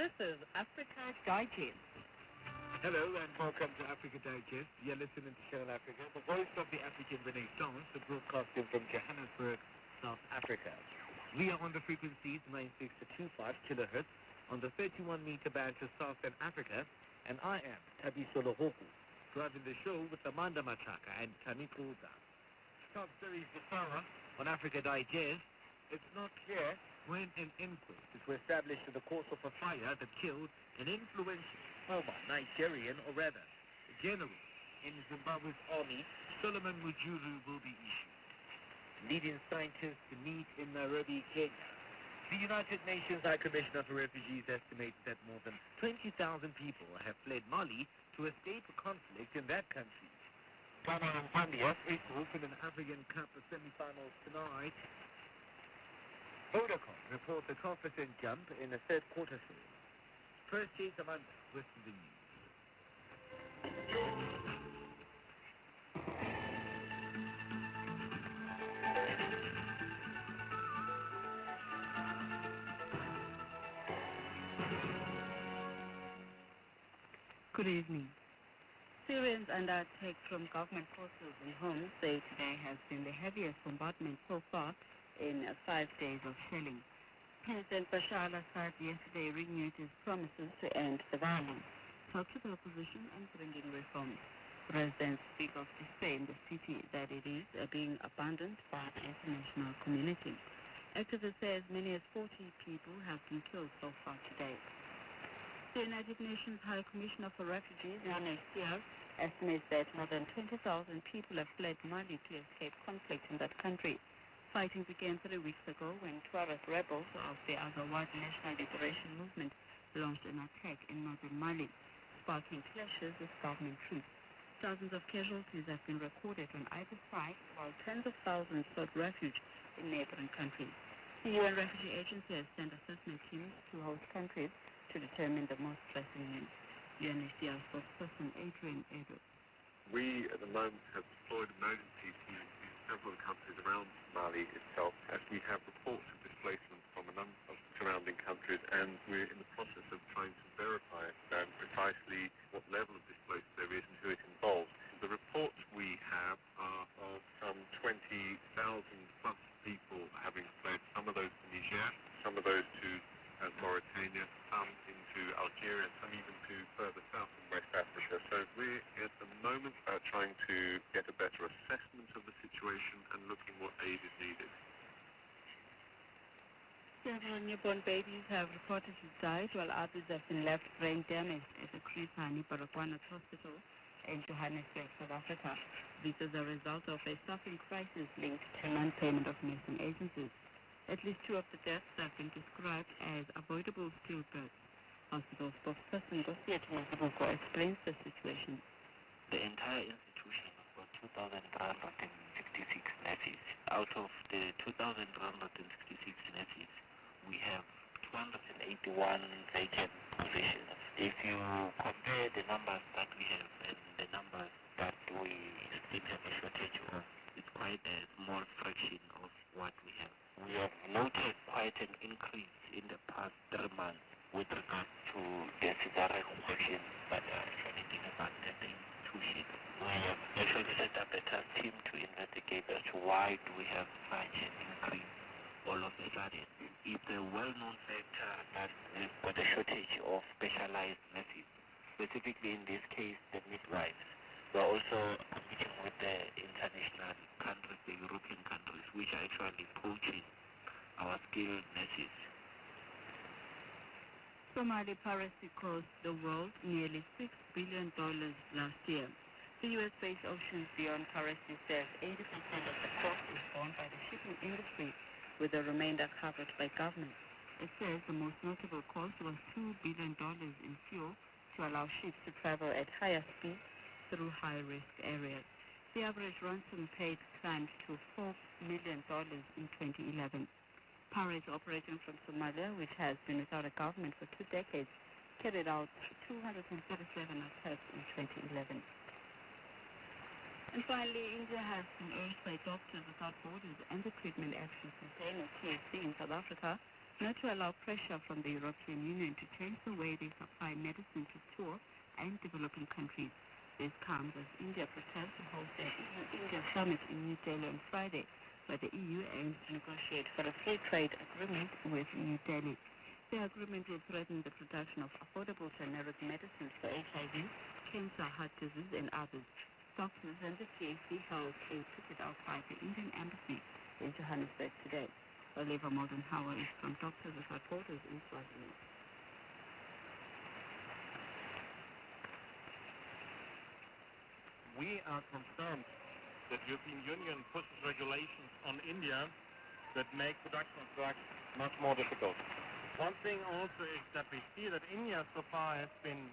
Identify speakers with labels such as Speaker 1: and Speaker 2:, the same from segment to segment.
Speaker 1: This is Africa Digest.
Speaker 2: Hello and welcome to Africa Digest. You're listening to Channel Africa, the voice of the African Renaissance, broadcasting from Johannesburg, South Africa. We are on the frequencies 9625 kilohertz on the 31-meter band to Southern Africa, and I am Tabiso Lohoku, driving the show with Amanda Machaka and Tamiko Uda. Top series Basara on Africa Digest. It's not clear when an inquest was established in the course of a fire that killed an influential former Nigerian, or rather, general in Zimbabwe's army, Solomon Mujuru, will be issued. Leading scientists to meet in Nairobi, Kenya. The United Nations High Commissioner for Refugees estimates that more than 20,000 people have fled Mali to escape conflict in that country. Ghana and Zambia face off in an African Cup of semi-finals tonight. Vodacom reports a 12% jump in the third quarter sales. First, Chase Amanda with the news.
Speaker 1: Good evening. Syrians under attack from government forces in Homs say today has been the heaviest bombardment so far in 5 days of shelling. President Bashar al-Assad yesterday renewed his promises to end the violence, talk to the opposition and bring in reforms. Residents speak of despair in the city that it is being abandoned by the international community. Activists say as many as 40 people have been killed so far today. The United Nations High Commissioner for Refugees, UNHCR, estimates that more than 20,000 people have fled Mali to escape conflict in that country. Fighting began 3 weeks ago when Tuareg rebels of the Azawad National Liberation Movement launched an attack in northern Mali, sparking clashes with government troops. Thousands of casualties have been recorded on either side, while tens of thousands sought refuge in neighboring countries. The UN Refugee Agency has sent assessment teams to host countries to determine the most pressing needs. UNHCR spokesperson Adrian Edo.
Speaker 3: We at the moment have deployed emergency teams in several countries around Mali itself, as we have reports of displacement from a number of surrounding countries, and we're in the process of trying to verify precisely what level of displacement there is and who it involves. The reports we have are of some 20,000 plus people having fled, some of those to Niger, some of those to Mauritania, some into Algeria, and some even to further south in West Africa. So we're at the moment trying to get a better assessment of the situation and looking what aid is needed.
Speaker 1: Several newborn babies have reportedly died, while others have been left brain damaged at the Chris Hani Baragwanath Hospital in Johannesburg, South Africa. This is a result of a staffing crisis linked to non-payment of nursing agencies. At least 2 of the deaths have been described as avoidable stillbirths. Hospital spokesperson Gosia Tumazibuko explains the situation.
Speaker 4: The entire institution has got 2,366 nurses. Out of the 2,366 nurses, we have 281 vacant positions. If you compare the numbers that we have and the numbers that we still have a shortage of, it's quite a small fraction of what we have. We have noted quite an increase in the past 3 months with regard to the cesarean questions that are actually being abandoned in institutions. We have actually set up a task team to investigate as to why do we have such an increase all of a sudden. It's a well-known factor that we've got a shortage of specialized nurses, specifically in this case the midwives. We're also competing with the international countries, the European countries, which are actually poaching our skilled nurses.
Speaker 1: Somali piracy cost the world nearly $6 billion last year. The U.S.-based Oceans Beyond Piracy says 80% of the cost is borne by the shipping industry, with the remainder covered by government. It says the most notable cost was $2 billion in fuel to allow ships to travel at higher speeds through high-risk areas. The average ransom paid climbed to $4 million in 2011. Pirates operating from Somalia, which has been without a government for 2 decades, carried out 237 attacks in 2011. And finally, India has been urged by Doctors Without Borders and the Treatment Action Campaign, or TAC, in South Africa not to allow pressure from the European Union to change the way they supply medicine to poor and developing countries. This comes as India prepares to host an India summit in New Delhi on Friday, where the EU aims to negotiate for a free trade agreement with New Delhi. The agreement will threaten the production of affordable generic medicines for HIV, cancer, heart disease, and others. Doctors and the CAC held a ticket outside the Indian Embassy in Johannesburg today. Oliver Moldenhauer is from Doctors Without Borders in Swaziland.
Speaker 5: We are concerned that the European Union pushes regulations on India that make production of drugs much more difficult. One thing also is that we see that India so far has been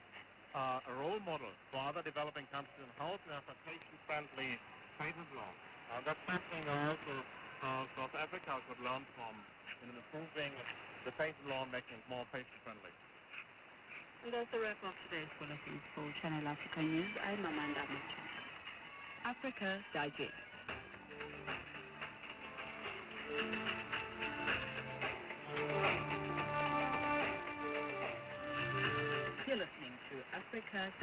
Speaker 5: a role model for other developing countries in how to have a patient-friendly patent law. That's something also South Africa could learn from in improving the patent law and making it more patient-friendly.
Speaker 1: And that's a wrap of today's bulletin for Channel Africa News. I'm Amanda Machak. Africa Digest. You're listening to Africa